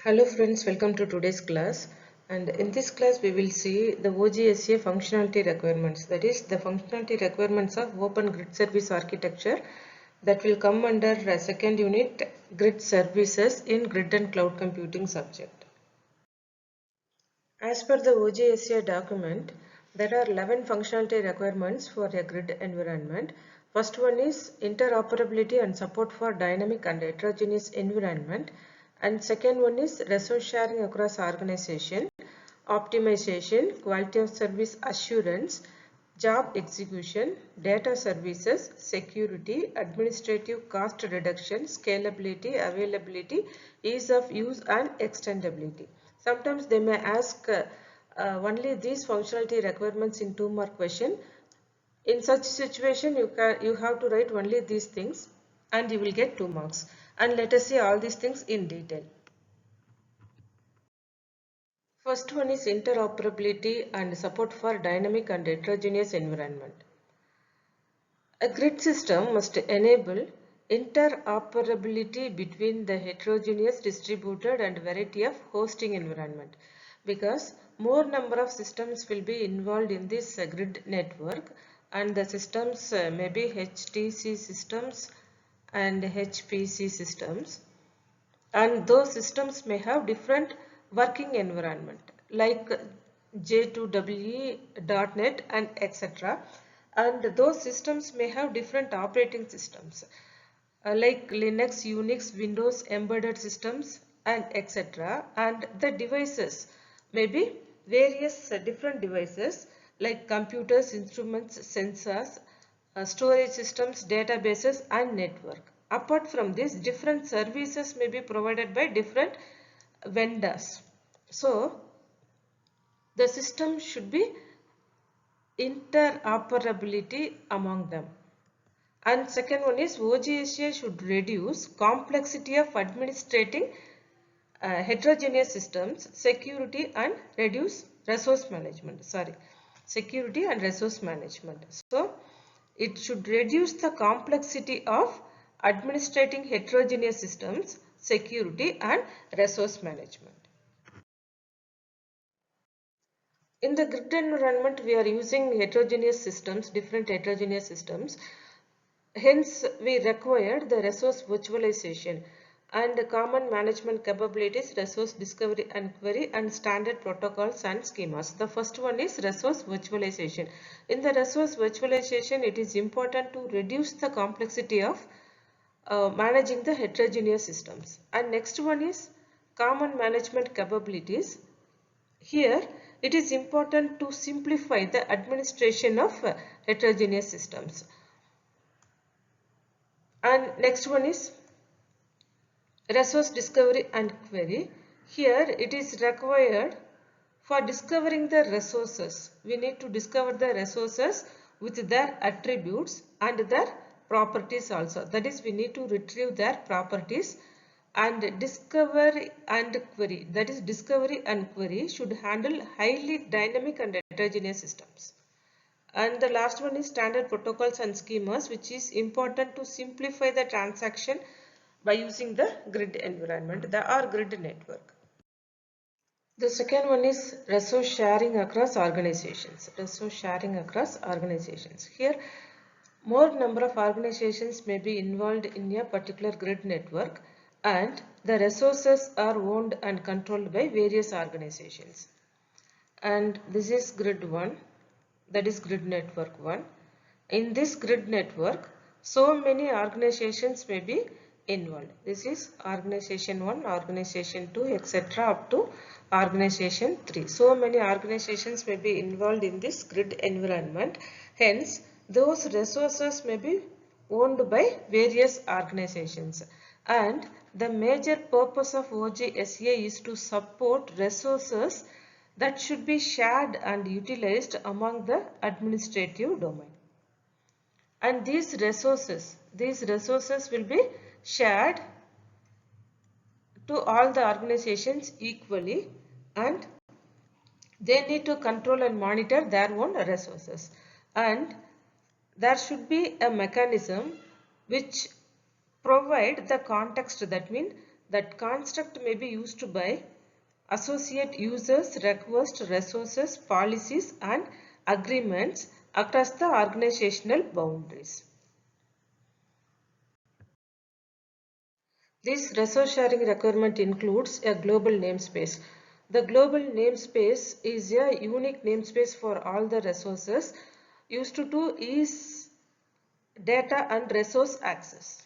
Hello friends, welcome to today's class. And in this class we will see the OGSA functionality requirements, that is the functionality requirements of open grid service architecture that will come under second unit grid services in grid and cloud computing subject. As per the OGSA document, there are 11 functionality requirements for a grid environment. First one is interoperability and support for dynamic and heterogeneous environment. And second one is resource sharing across organization, optimization, quality of service assurance, job execution, data services, security, administrative cost reduction, scalability, availability, ease of use and extendability. Sometimes they may ask only these functionality requirements in 2-mark question. In such situation, you have to write only these things and you will get 2 marks. And let us see all these things in detail. First one is interoperability and support for dynamic and heterogeneous environment. A grid system must enable interoperability between the heterogeneous, distributed and variety of hosting environment, because more number of systems will be involved in this grid network, and the systems may be HTC systems and HPC systems, and those systems may have different working environment like J2EE, .NET and etc. And those systems may have different operating systems like Linux, Unix, Windows, embedded systems and etc. And the devices may be various different devices like computers, instruments, sensors, storage systems, databases and network. Apart from this, different services may be provided by different vendors. So, the system should be interoperability among them. And second one is OGSA should reduce complexity of administrating heterogeneous systems, security and reduce resource management. Security and resource management. So, it should reduce the complexity of administrating heterogeneous systems, security and resource management. In the grid environment, we are using heterogeneous systems, different heterogeneous systems. Hence, we require the resource virtualization and common management capabilities, resource discovery and query, and standard protocols and schemas. The first one is resource virtualization. In the resource virtualization, it is important to reduce the complexity of managing the heterogeneous systems. And next one is common management capabilities. Here, it is important to simplify the administration of heterogeneous systems. And next one is resource discovery and query. Here, it is required for discovering the resources. We need to discover the resources with their attributes and their properties also. That is, we need to retrieve their properties. And discovery and query, that is discovery and query, should handle highly dynamic and heterogeneous systems. And the last one is standard protocols and schemas, which is important to simplify the transaction by using the grid environment, the grid network. The second one is resource sharing across organizations. Resource sharing across organizations. Here, more number of organizations may be involved in a particular grid network, and the resources are owned and controlled by various organizations. And this is grid 1, that is grid network 1. In this grid network, so many organizations may be involved. This is organization 1, organization 2, etc. up to organization 3. So many organizations may be involved in this grid environment. Hence, those resources may be owned by various organizations. And the major purpose of OGSA is to support resources that should be shared and utilized among the administrative domain. And these resources will be shared to all the organizations equally, and they need to control and monitor their own resources. And there should be a mechanism which provide the context, that means That construct may be used by associate users, request, resources, policies and agreements across the organizational boundaries. This resource sharing requirement includes a global namespace. The global namespace is a unique namespace for all the resources used to ease data and resource access.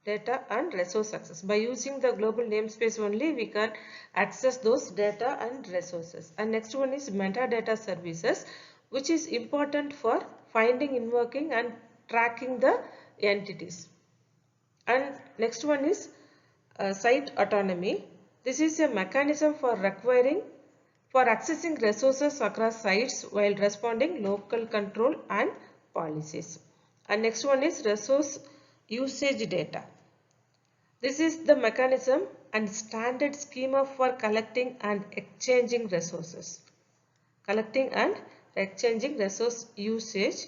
Data and resource access. By using the global namespace only, we can access those data and resources. And next one is metadata services, which is important for finding, invoking and tracking the entities. And next one is site autonomy. This is a mechanism for accessing resources across sites while responding local control and policies. And next one is resource usage data. This is the mechanism and standard schema for collecting and exchanging resources. Collecting and exchanging resource usage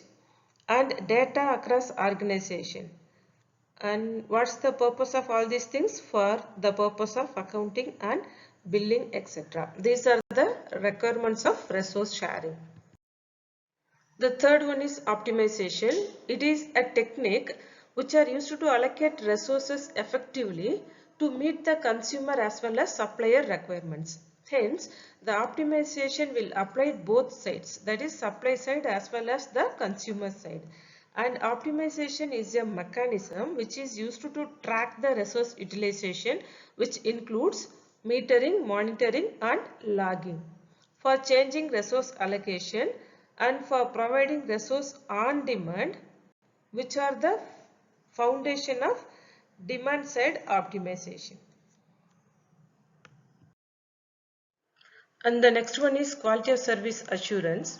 and data across organization. And what's the purpose of all these things? For the purpose of accounting and billing, etc. These are the requirements of resource sharing. The third one is optimization. It is a technique which are used to allocate resources effectively to meet the consumer as well as supplier requirements. Hence, the optimization will apply both sides, that is supply side as well as the consumer side. And optimization is a mechanism which is used to track the resource utilization, which includes metering, monitoring and logging. For changing resource allocation and for providing resource on demand, which are the foundation of demand side optimization. And the next one is quality of service assurance.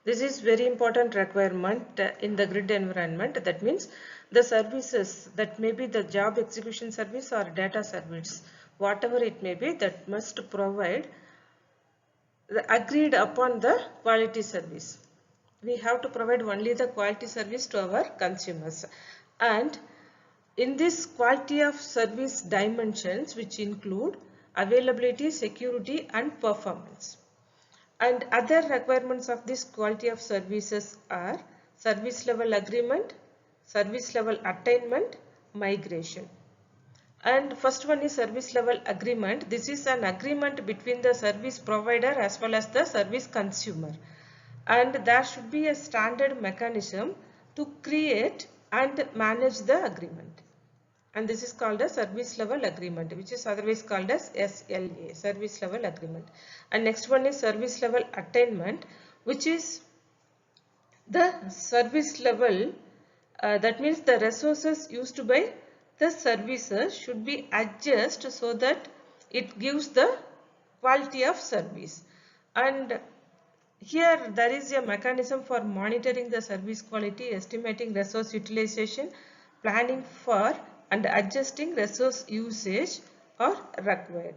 This is very important requirement in the grid environment. That means the services, that may be the job execution service or data service, whatever it may be, that must provide the agreed upon the quality service. We have to provide only the quality service to our consumers. And in this quality of service dimensions, which include availability, security and performance. And other requirements of this quality of services are service level agreement, service level attainment, migration. And first one is service level agreement. This is an agreement between the service provider as well as the service consumer. And there should be a standard mechanism to create and manage the agreement. And this is called a service level agreement, which is otherwise called as SLA, service level agreement. And next one is service level attainment, which is the service level, that means the resources used by the services should be adjusted so that it gives the quality of service. And here there is a mechanism for monitoring the service quality, estimating resource utilization, planning for and adjusting resource usage are required.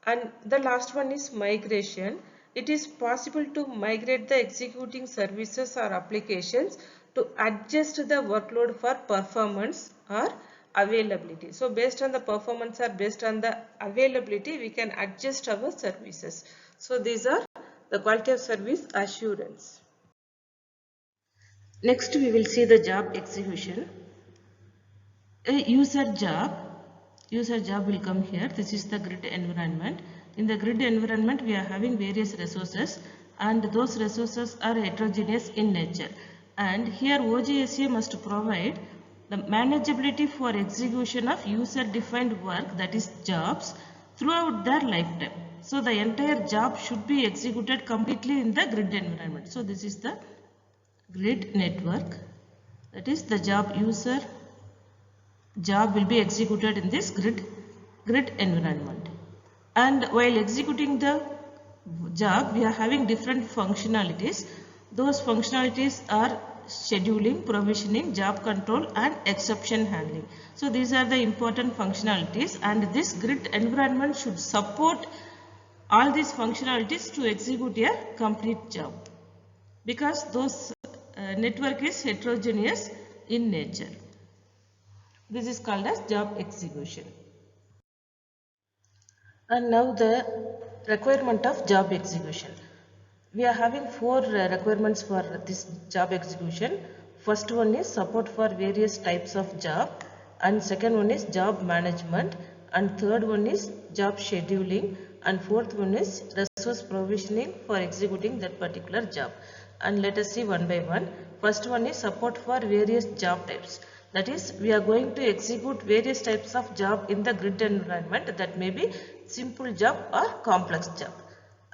And the last one is migration. It is possible to migrate the executing services or applications to adjust the workload for performance or availability. So based on the performance or based on the availability, we can adjust our services. So these are the quality of service assurance. Next we will see the job execution. A user job will come here. This is the grid environment. In the grid environment we are having various resources and those resources are heterogeneous in nature. And here OGSA must provide the manageability for execution of user defined work, that is jobs, throughout their lifetime. So the entire job should be executed completely in the grid environment. So this is the grid network, that is the job will be executed in this grid environment. And while executing the job, we are having different functionalities. Those functionalities are scheduling, provisioning, job control and exception handling. So these are the important functionalities, and this grid environment should support all these functionalities to execute a complete job, because those network is heterogeneous in nature. This is called as job execution. And now the requirement of job execution. We are having four requirements for this job execution. First one is support for various types of job, and second one is job management, and third one is job scheduling, and fourth one is resource provisioning for executing that particular job. And let us see one by one. First one is support for various job types. That is, we are going to execute various types of job in the grid environment. That may be simple job or complex job.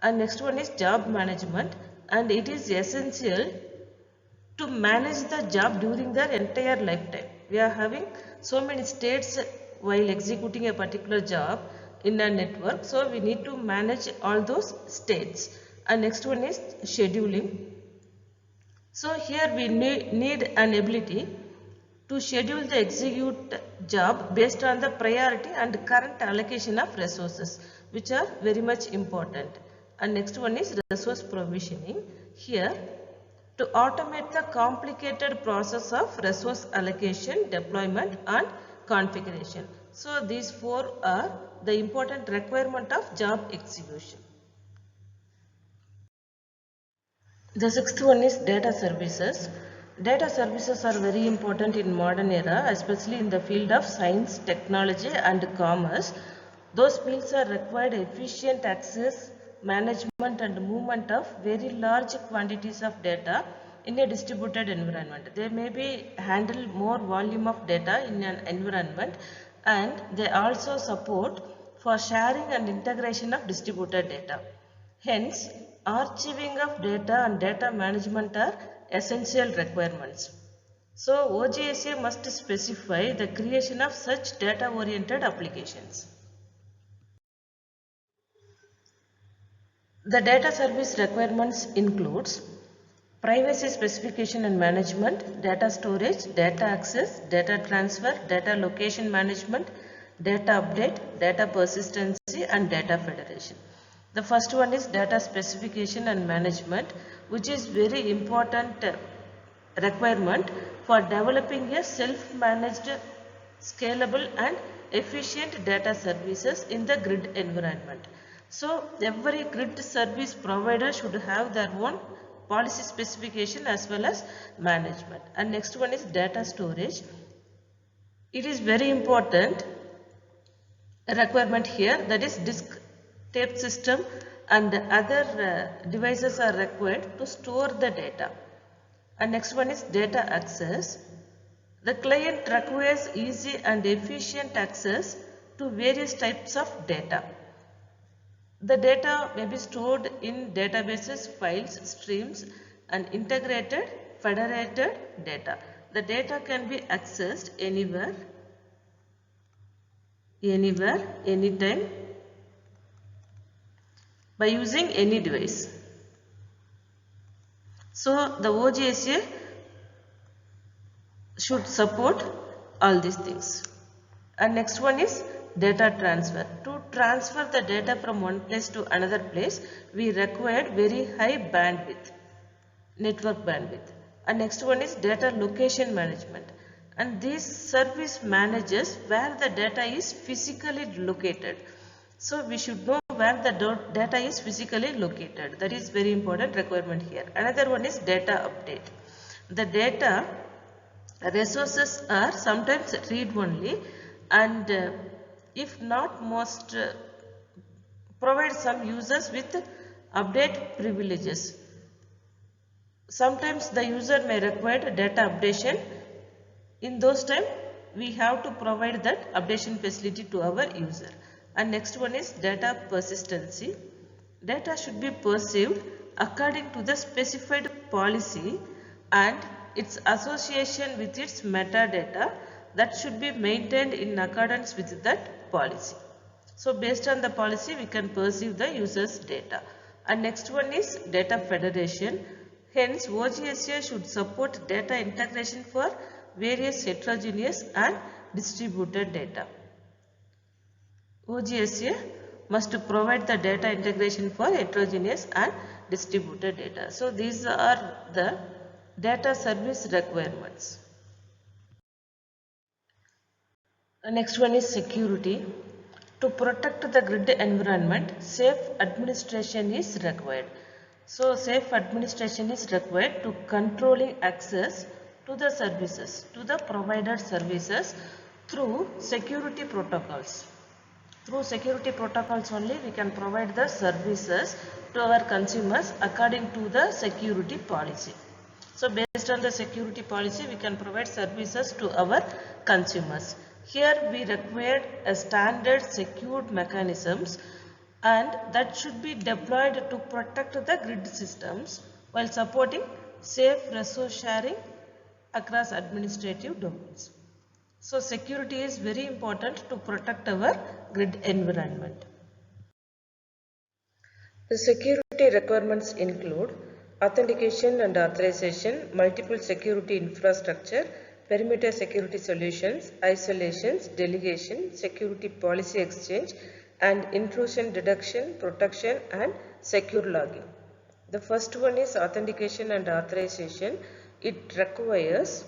And next one is job management, and it is essential to manage the job during their entire lifetime. We are having so many states while executing a particular job in a network, so we need to manage all those states. And next one is scheduling. So here we need an ability to schedule the execute job based on the priority and current allocation of resources, which are very much important. And next one is resource provisioning. Here, to automate the complicated process of resource allocation, deployment and configuration. So these four are the important requirement of job execution. The sixth one is data services. Data services are very important in modern era, especially in the field of science, technology and commerce. Those fields are required efficient access, management and movement of very large quantities of data in a distributed environment. They may be handle more volume of data in an environment, and they also support for sharing and integration of distributed data. Hence, archiving of data and data management are essential requirements. So, OGSA must specify the creation of such data-oriented applications. The data service requirements includes privacy specification and management, data storage, data access, data transfer, data location management, data update, data persistency and data federation. The first one is data specification and management, which is very important requirement for developing a self-managed, scalable and efficient data services in the grid environment. So every grid service provider should have their own policy specification as well as management. And next one is data storage. It is very important requirement here, that is disk tape system and other devices are required to store the data. And next one is data access. The client requires easy and efficient access to various types of data. The data may be stored in databases, files, streams and integrated federated data. The data can be accessed anywhere, anytime by using any device. So the OGSA should support all these things. And next one is data transfer. To transfer the data from one place to another place, we require very high bandwidth, network bandwidth. And next one is data location management. And this service manages where the data is physically located. So we should know where the data is physically located. That is very important requirement here. Another one is data update. The data resources are sometimes read only, and if not, most provide some users with update privileges. Sometimes the user may require data updation. In those time, we have to provide that updation facility to our user. And next one is data persistency. Data should be perceived according to the specified policy and its association with its metadata that should be maintained in accordance with that policy. So based on the policy, we can perceive the user's data. And next one is data federation. Hence, OGSA should support data integration for various heterogeneous and distributed data. OGSA must provide the data integration for heterogeneous and distributed data. So these are the data service requirements. The next one is security. To protect the grid environment, safe administration is required. So, safe administration is required to controlling access to the services, to the provided services through security protocols. Through security protocols only we can provide the services to our consumers according to the security policy. So based on the security policy we can provide services to our consumers. Here we require a standard secured mechanisms and that should be deployed to protect the grid systems while supporting safe resource sharing across administrative domains. So security is very important to protect our grid environment. The security requirements include authentication and authorization, multiple security infrastructure, perimeter security solutions, isolations, delegation, security policy exchange, and intrusion detection, protection, and secure logging. The first one is authentication and authorization. It requires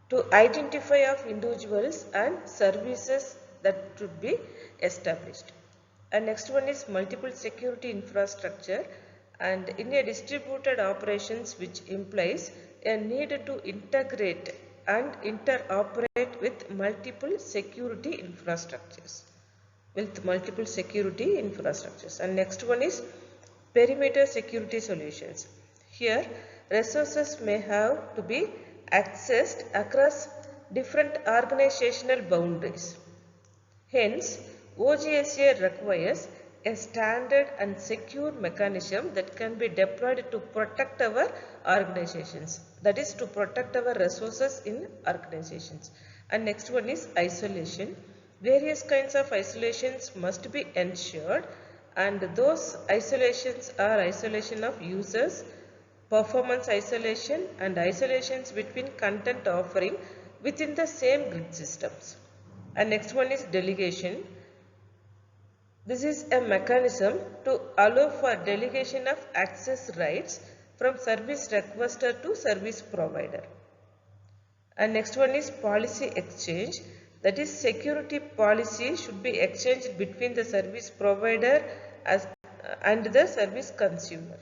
to identify of individuals and services that should be established. And next one is multiple security infrastructure, and in a distributed operations which implies a need to integrate and interoperate with multiple security infrastructures. And next one is perimeter security solutions. Here resources may have to be accessed across different organizational boundaries. Hence, OGSA requires a standard and secure mechanism that can be deployed to protect our organizations, that is to protect our resources in organizations. And next one is isolation. Various kinds of isolations must be ensured, and those isolations are isolation of users, performance isolation, and isolations between content offering within the same grid systems. And next one is delegation. This is a mechanism to allow for delegation of access rights from service requester to service provider. And next one is policy exchange. That is, security policy should be exchanged between the service provider and the service consumer.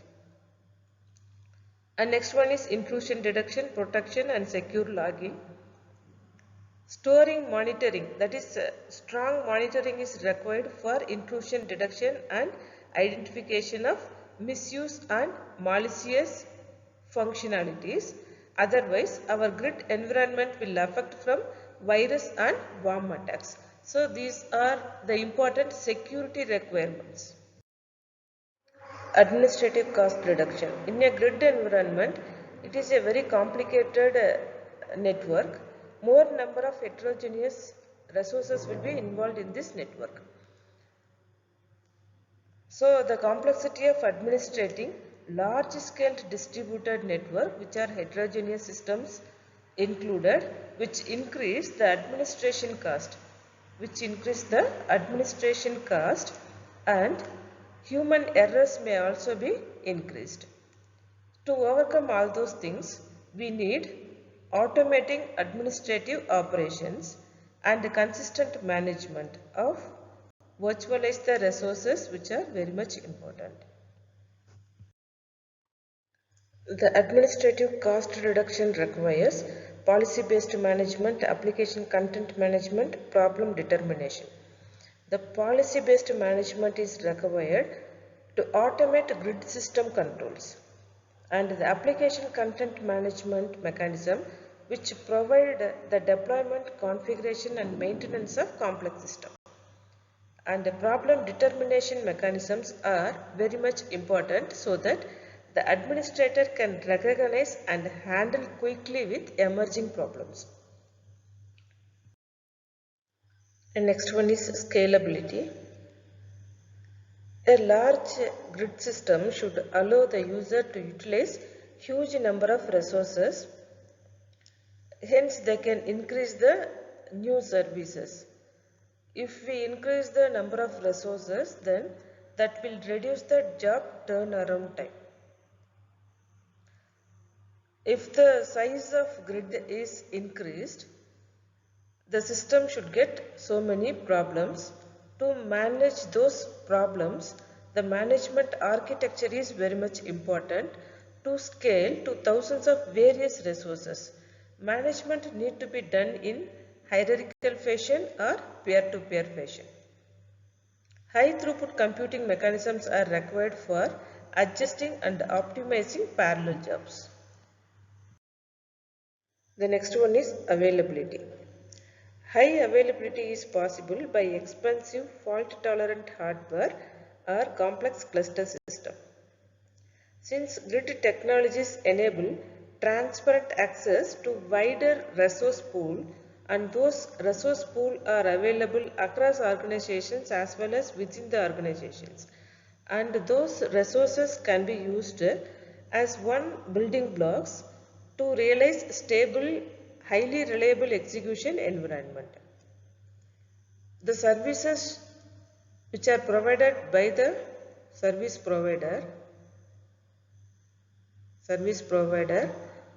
And next one is intrusion detection, protection, and secure logging. Storing monitoring, that is, strong monitoring is required for intrusion detection and identification of misuse and malicious functionalities. Otherwise, our grid environment will affect from virus and worm attacks. So, these are the important security requirements. Administrative cost reduction. In a grid environment, it is a very complicated network. More number of heterogeneous resources will be involved in this network. So, the complexity of administrating large-scale distributed network, which are heterogeneous systems included, which increase the administration cost, and human errors may also be increased. To overcome all those things, we need automating administrative operations and consistent management of virtualize the resources, which are very much important. The administrative cost reduction requires policy-based management, application content management, problem determination. The policy-based management is required to automate grid system controls, and the application content management mechanism which provide the deployment, configuration, and maintenance of complex systems. And the problem determination mechanisms are very much important so that the administrator can recognize and handle quickly with emerging problems. And next one is scalability. A large grid system should allow the user to utilize huge number of resources. Hence, they can increase the new services. If we increase the number of resources, then that will reduce the job turnaround time. If the size of grid is increased, the system should get so many problems. To manage those problems, the management architecture is very much important to scale to thousands of various resources. Management need to be done in hierarchical fashion or peer-to-peer fashion. High throughput computing mechanisms are required for adjusting and optimizing parallel jobs. The next one is availability. High availability is possible by expensive fault-tolerant hardware or complex cluster system. Since grid technologies enable transparent access to wider resource pool, and those resource pool are available across organizations as well as within the organizations, and those resources can be used as one building blocks to realize stable, highly reliable execution environment. The services which are provided by the service provider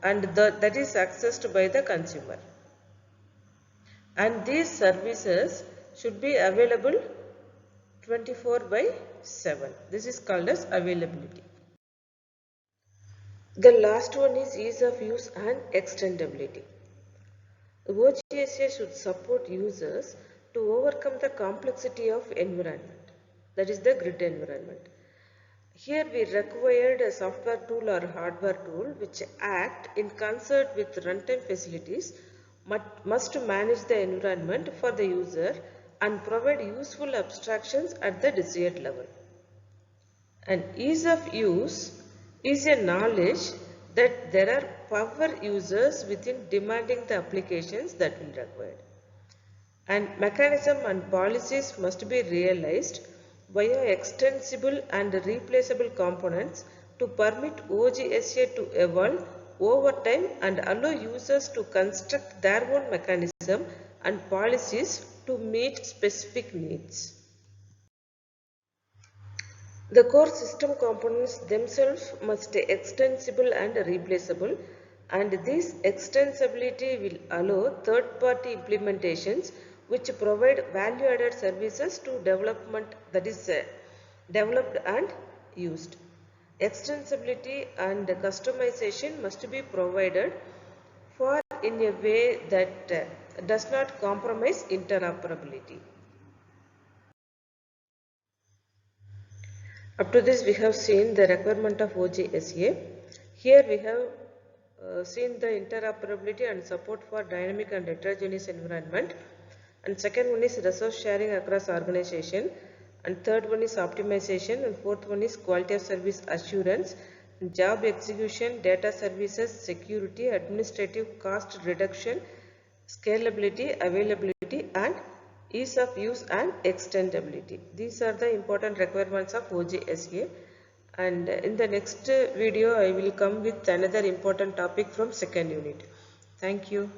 and that is accessed by the consumer, and these services should be available 24/7. This is called as availability. The last one is ease of use and extendability. OGSA should support users to overcome the complexity of environment, that is the grid environment. Here we required a software tool or hardware tool which act in concert with runtime facilities must manage the environment for the user and provide useful abstractions at the desired level. And ease of use is a knowledge that there are power users within demanding the applications that will required. And mechanism and policies must be realized via extensible and replaceable components to permit OGSA to evolve over time and allow users to construct their own mechanism and policies to meet specific needs. The core system components themselves must be extensible and replaceable, and this extensibility will allow third-party implementations which provide value-added services to development, that is developed and used. Extensibility and customization must be provided for in a way that does not compromise interoperability. Up to this we have seen the requirement of OGSA. Here we have seen the interoperability and support for dynamic and heterogeneous environment, and second one is resource sharing across organization, and third one is optimization, and fourth one is quality of service assurance, job execution, data services, security, administrative cost reduction, scalability, availability, and ease of use and extendability. These are the important requirements of OGSA, and in the next video I will come with another important topic from second unit. Thank you.